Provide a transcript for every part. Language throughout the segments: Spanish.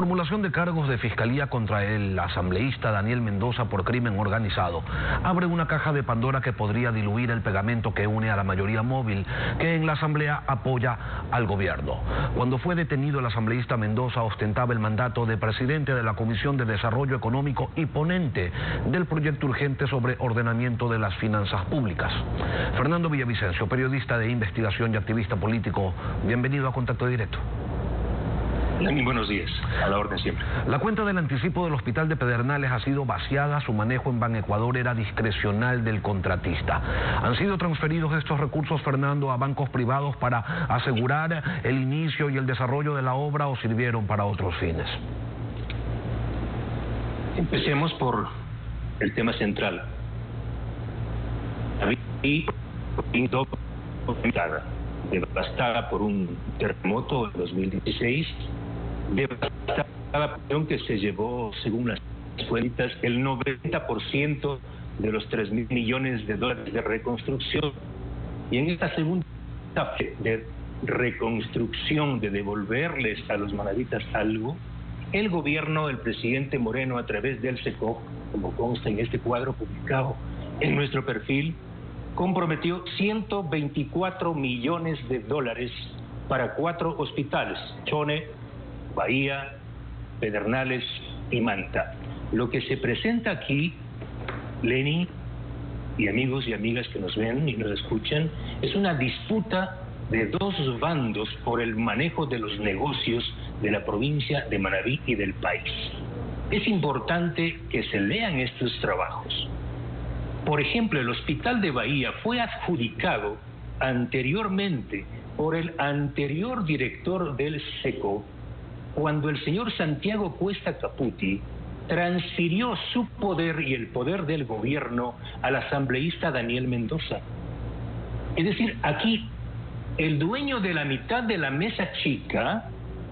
Formulación de cargos de fiscalía contra el asambleísta Daniel Mendoza por crimen organizado abre una caja de Pandora que podría diluir el pegamento que une a la mayoría móvil que en la asamblea apoya al gobierno. Cuando fue detenido, el asambleísta Mendoza ostentaba el mandato de presidente de la Comisión de Desarrollo Económico y ponente del proyecto urgente sobre ordenamiento de las finanzas públicas. Fernando Villavicencio, periodista de investigación y activista político, bienvenido a Contacto Directo. Buenos días, a la orden siempre. La cuenta del anticipo del hospital de Pedernales ha sido vaciada, su manejo en Banecuador era discrecional del contratista. ¿Han sido transferidos estos recursos, Fernando, a bancos privados para asegurar el inicio y el desarrollo de la obra o sirvieron para otros fines? Empecemos por el tema central. Devastada por un terremoto en 2016, devastada que se llevó, según las cuentas, el 90% de los 3.000 millones de dólares de reconstrucción. Y en esta segunda fase de reconstrucción, de devolverles a los manavitas algo, el gobierno del presidente Moreno, a través del SECOC, como consta en este cuadro publicado en nuestro perfil, comprometió 124 millones de dólares para 4 hospitales: Chone, Bahía, Pedernales y Manta. Lo que se presenta aquí, Lenin y amigos y amigas que nos ven y nos escuchan, es una disputa de dos bandos por el manejo de los negocios de la provincia de Manabí y del país. Es importante que se lean estos trabajos. Por ejemplo, el hospital de Bahía fue adjudicado anteriormente por el anterior director del SECO, cuando el señor Santiago Cuesta Caputi transfirió su poder y el poder del gobierno al asambleísta Daniel Mendoza. Es decir, aquí el dueño de la mitad de la mesa chica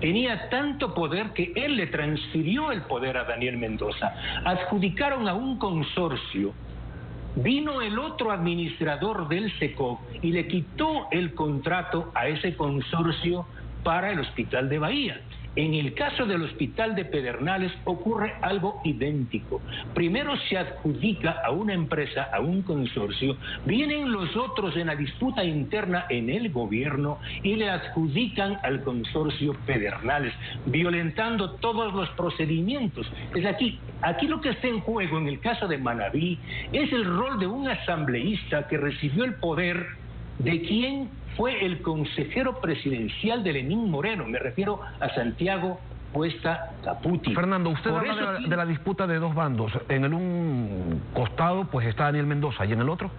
tenía tanto poder que él le transfirió el poder a Daniel Mendoza. Adjudicaron a un consorcio. Vino el otro administrador del SECO y le quitó el contrato a ese consorcio para el hospital de Bahía. En el caso del hospital de Pedernales ocurre algo idéntico. Primero se adjudica a una empresa, a un consorcio, vienen los otros en la disputa interna en el gobierno y le adjudican al consorcio Pedernales, violentando todos los procedimientos. Es aquí lo que está en juego en el caso de Manabí es el rol de un asambleísta que recibió el poder de quien fue el consejero presidencial de Lenín Moreno. Me refiero a Santiago Cuesta Caputi. Fernando, usted habla de la disputa de dos bandos. En el un costado pues está Daniel Mendoza, ¿y en el otro?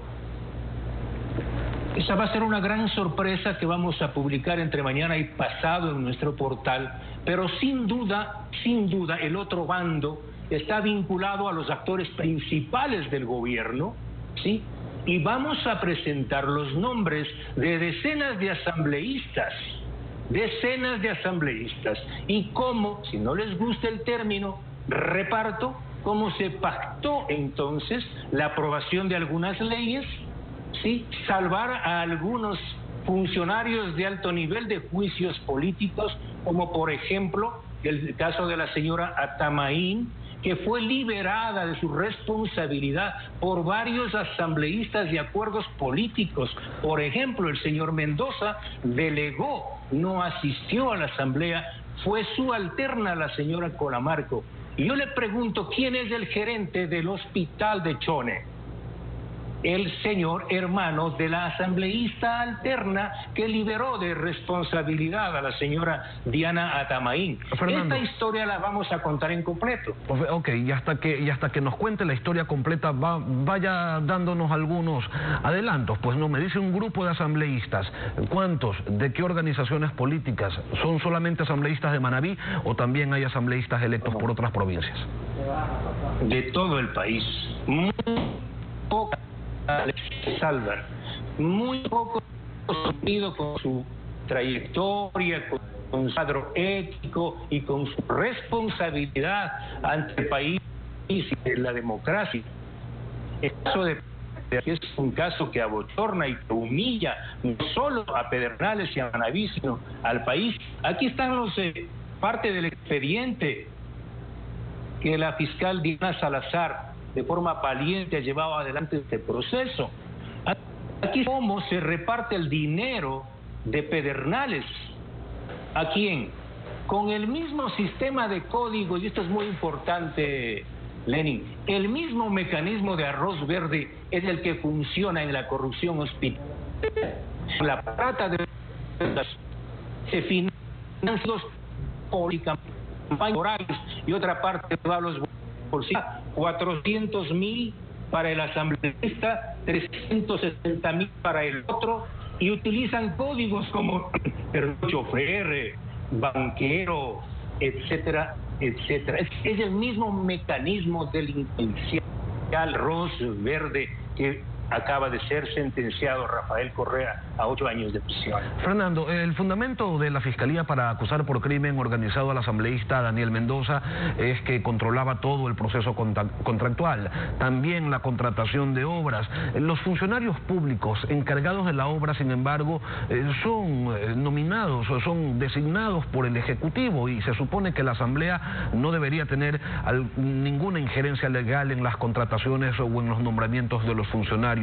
Esa va a ser una gran sorpresa que vamos a publicar entre mañana y pasado en nuestro portal, pero sin duda, el otro bando está vinculado a los actores principales del gobierno, ¿sí? Y vamos a presentar los nombres de decenas de asambleístas, y cómo, si no les gusta el término reparto, cómo se pactó entonces la aprobación de algunas leyes, ¿sí? Salvar a algunos funcionarios de alto nivel de juicios políticos, como por ejemplo el caso de la señora Atamaín, que fue liberada de su responsabilidad por varios asambleístas de acuerdos políticos. Por ejemplo, el señor Mendoza delegó, no asistió a la asamblea, fue su alterna la señora Colamarco. Y yo le pregunto, ¿quién es el gerente del hospital de Chone? El señor hermano de la asambleísta alterna que liberó de responsabilidad a la señora Diana Atamaín. Fernando, esta historia la vamos a contar en completo. Ok, y hasta que nos cuente la historia completa, vaya dándonos algunos adelantos. Pues no, me dice un grupo de asambleístas. ¿Cuántos? ¿De qué organizaciones políticas? ¿Son solamente asambleístas de Manabí o también hay asambleístas electos por otras provincias? De todo el país. Muy pocas salvan, muy poco sentido con su trayectoria, con su cuadro ético y con su responsabilidad ante el país y la democracia. El caso de es un caso que abochorna y que humilla no solo a Pedernales y a Manabí, sino al país. Aquí están parte del expediente que la fiscal Diana Salazar de forma valiente ha llevado adelante este proceso. Aquí cómo se reparte el dinero de Pedernales. ¿A quién? Con el mismo sistema de código, y esto es muy importante, Lenin, el mismo mecanismo de arroz verde es el que funciona en la corrupción hospitalaria. La plata de se financia los políticamente orales y otra parte va a los bolsillos. 400.000 para el asambleísta, 370.000 para el otro, y utilizan códigos como chofer, banquero, etcétera, etcétera. Es el mismo mecanismo delincuencial arroz verde que acaba de ser sentenciado Rafael Correa a 8 años de prisión. Fernando, el fundamento de la Fiscalía para acusar por crimen organizado al asambleísta Daniel Mendoza es que controlaba todo el proceso contractual, también la contratación de obras. Los funcionarios públicos encargados de la obra, sin embargo, son nominados o son designados por el Ejecutivo, y se supone que la Asamblea no debería tener ninguna injerencia legal en las contrataciones o en los nombramientos de los funcionarios.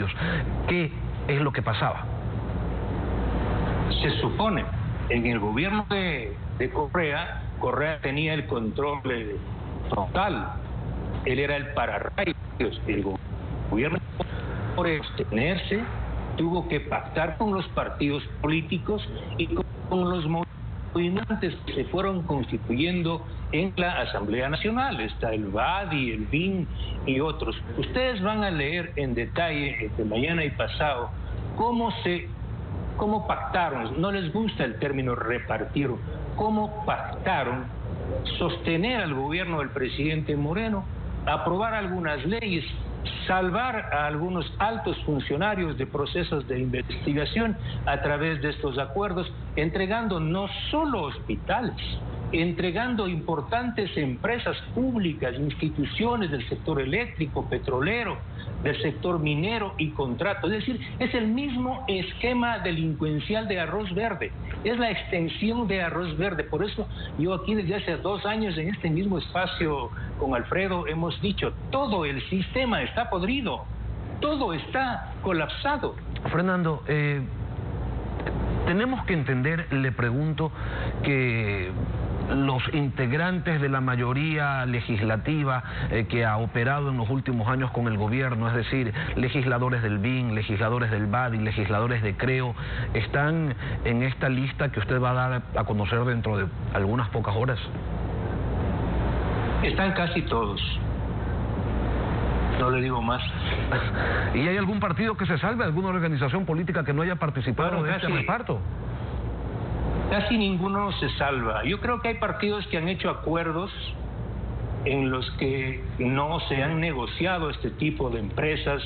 ¿Qué es lo que pasaba? Se supone, en el gobierno de Correa tenía el control total. Él era el pararrayos. El gobierno, por abstenerse, tuvo que pactar con los partidos políticos y con los movimientos que se fueron constituyendo en la Asamblea Nacional. Está el BADI, el BIN y otros. Ustedes van a leer en detalle mañana y pasado cómo pactaron, no les gusta el término repartir, cómo pactaron sostener al gobierno del presidente Moreno, aprobar algunas leyes, salvar a algunos altos funcionarios de procesos de investigación a través de estos acuerdos, entregando no solo hospitales, entregando importantes empresas públicas, instituciones del sector eléctrico, petrolero, del sector minero y contratos. Es decir, es el mismo esquema delincuencial de arroz verde, es la extensión de arroz verde. Por eso yo aquí desde hace 2 años en este mismo espacio con Alfredo hemos dicho, todo el sistema está podrido, todo está colapsado. Fernando, tenemos que entender, le pregunto, que los integrantes de la mayoría legislativa que ha operado en los últimos años con el gobierno, es decir, legisladores del BIN, legisladores del BADI, legisladores de CREO, están en esta lista que usted va a dar a conocer dentro de algunas pocas horas. Están casi todos. No le digo más. ¿Y hay algún partido que se salve, alguna organización política que no haya participado en este reparto? Casi ninguno se salva. Yo creo que hay partidos que han hecho acuerdos en los que no se han negociado este tipo de empresas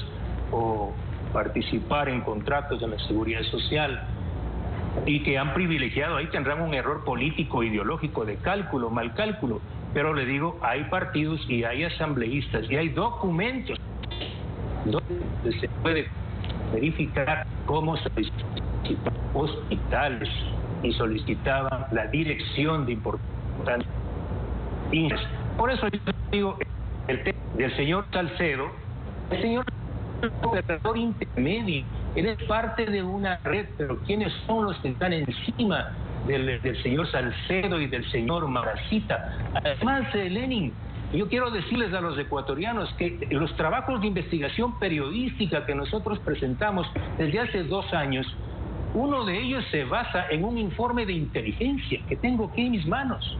o participar en contratos de la seguridad social y que han privilegiado, ahí tendrán un error político, ideológico, de cálculo, mal cálculo. Pero le digo, hay partidos y hay asambleístas y hay documentos donde se puede verificar cómo se solicitaban hospitales y solicitaban la dirección de importantes. Por eso yo digo, el tema del señor Salcedo, el señor operador intermedio, él es parte de una red, pero ¿quiénes son los que están encima del señor Salcedo y del señor Maracita? Además, Lenin, yo quiero decirles a los ecuatorianos que los trabajos de investigación periodística que nosotros presentamos desde hace 2 años, uno de ellos se basa en un informe de inteligencia que tengo aquí en mis manos.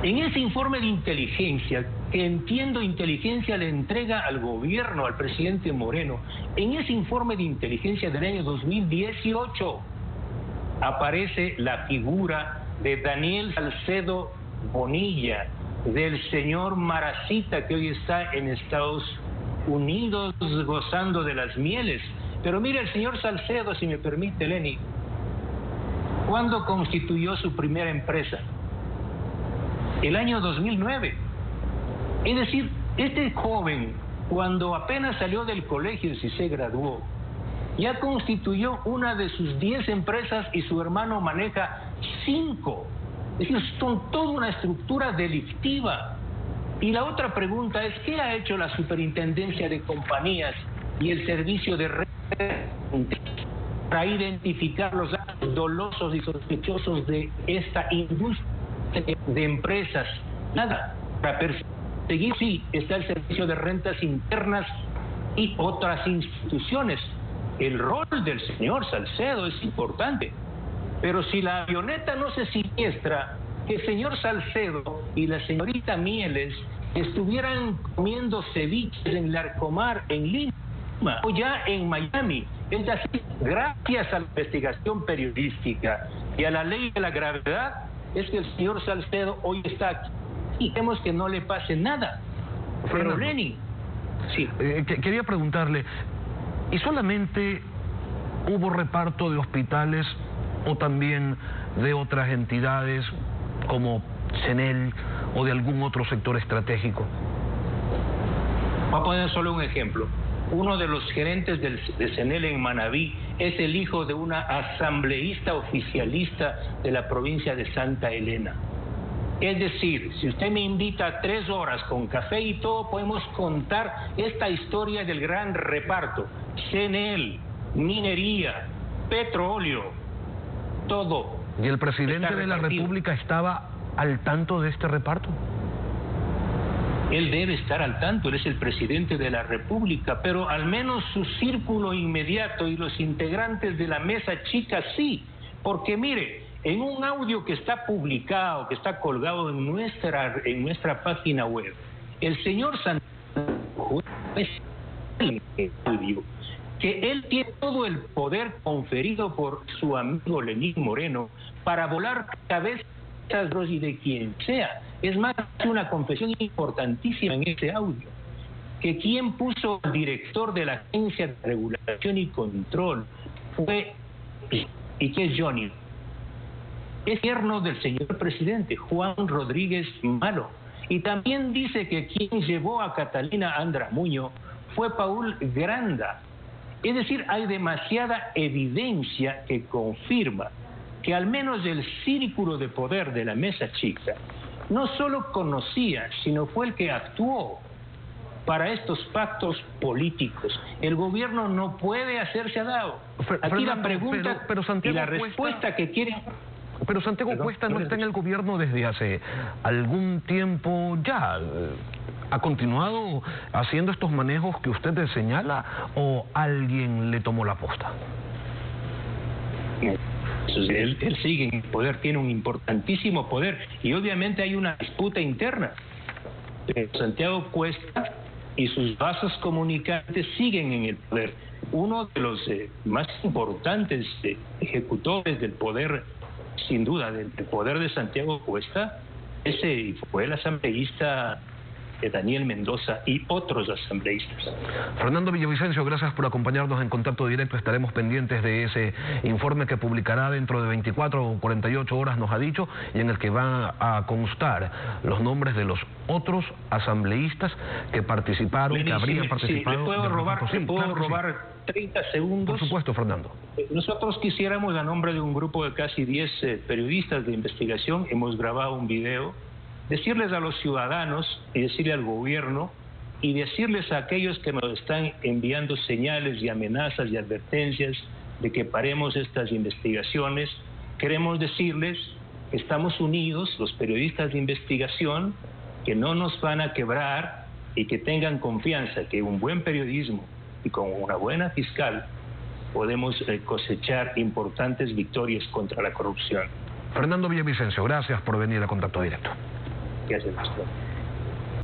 En ese informe de inteligencia, que entiendo inteligencia le entrega al gobierno, al presidente Moreno, en ese informe de inteligencia del año 2018 aparece la figura de Daniel Salcedo Bonilla, del señor Maracita, que hoy está en Estados Unidos gozando de las mieles. Pero mire, el señor Salcedo, si me permite, Lenny, ¿cuándo constituyó su primera empresa? El año 2009. Es decir, este joven, cuando apenas salió del colegio, si se graduó, ya constituyó una de sus 10 empresas y su hermano maneja 5. Es decir, son toda una estructura delictiva. Y la otra pregunta es, ¿qué ha hecho la Superintendencia de Compañías y el Servicio de Rentas para identificar los actos dolosos y sospechosos de esta industria de empresas? Nada. Para perseguir, sí, está el Servicio de Rentas Internas y otras instituciones. El rol del señor Salcedo es importante, pero si la avioneta no se siniestra, que el señor Salcedo y la señorita Mieles estuvieran comiendo ceviches en Larcomar, en Lima, o ya en Miami. Es decir, gracias a la investigación periodística y a la ley de la gravedad, es que el señor Salcedo hoy está aquí y queremos que no le pase nada. Pero Lenin, sí. Quería preguntarle, ¿y solamente hubo reparto de hospitales o también de otras entidades como CENEL o de algún otro sector estratégico? Voy a poner solo un ejemplo. Uno de los gerentes de CENEL en Manabí es el hijo de una asambleísta oficialista de la provincia de Santa Elena. Es decir, si usted me invita a 3 horas con café y todo, podemos contar esta historia del gran reparto. CENEL, minería, petróleo, todo. ¿Y el presidente de la República estaba al tanto de este reparto? Él debe estar al tanto, él es el presidente de la República, pero al menos su círculo inmediato y los integrantes de la mesa chica sí, porque mire, en un audio que está publicado, que está colgado en nuestra página web, el señor Santiago es el audio que él tiene todo el poder conferido por su amigo Lenín Moreno para volar cabezas y de quien sea. Es más, una confesión importantísima en ese audio, que quien puso al director de la Agencia de Regulación y Control fue, y que es Johnny, es yerno del señor presidente, Juan Rodríguez Malo. Y también dice que quien llevó a Catalina Andramuño fue Paul Granda. Es decir, hay demasiada evidencia que confirma que al menos el círculo de poder de la mesa chica no solo conocía, sino fue el que actuó para estos pactos políticos. El gobierno no puede hacerse a dado. Aquí la pregunta pero Santiago y la respuesta que quieren... Pero Santiago Cuesta no está en el gobierno desde hace algún tiempo ya. ¿Ha continuado haciendo estos manejos que usted señala o alguien le tomó la posta? Él sigue en el poder, tiene un importantísimo poder y obviamente hay una disputa interna. Santiago Cuesta y sus vasos comunicantes siguen en el poder. Uno de los más importantes ejecutores del poder, sin duda, del poder de Santiago Cuesta, ese fue el asambleísta Daniel Mendoza y otros asambleístas. Fernando Villavicencio, gracias por acompañarnos en Contacto Directo. Estaremos pendientes de ese informe que publicará dentro de 24 o 48 horas, nos ha dicho, y en el que van a constar los nombres de los otros asambleístas que participaron, que habrían participado. Sí, ¿le puedo robar 30 segundos? Por supuesto, Fernando. Nosotros quisiéramos, a nombre de un grupo de casi 10 periodistas de investigación, hemos grabado un video, decirles a los ciudadanos y decirle al gobierno y decirles a aquellos que nos están enviando señales y amenazas y advertencias de que paremos estas investigaciones, queremos decirles que estamos unidos, los periodistas de investigación, que no nos van a quebrar y que tengan confianza que un buen periodismo y con una buena fiscal podemos cosechar importantes victorias contra la corrupción. Fernando Villavicencio, gracias por venir a Contacto Directo. Gracias, Pastor.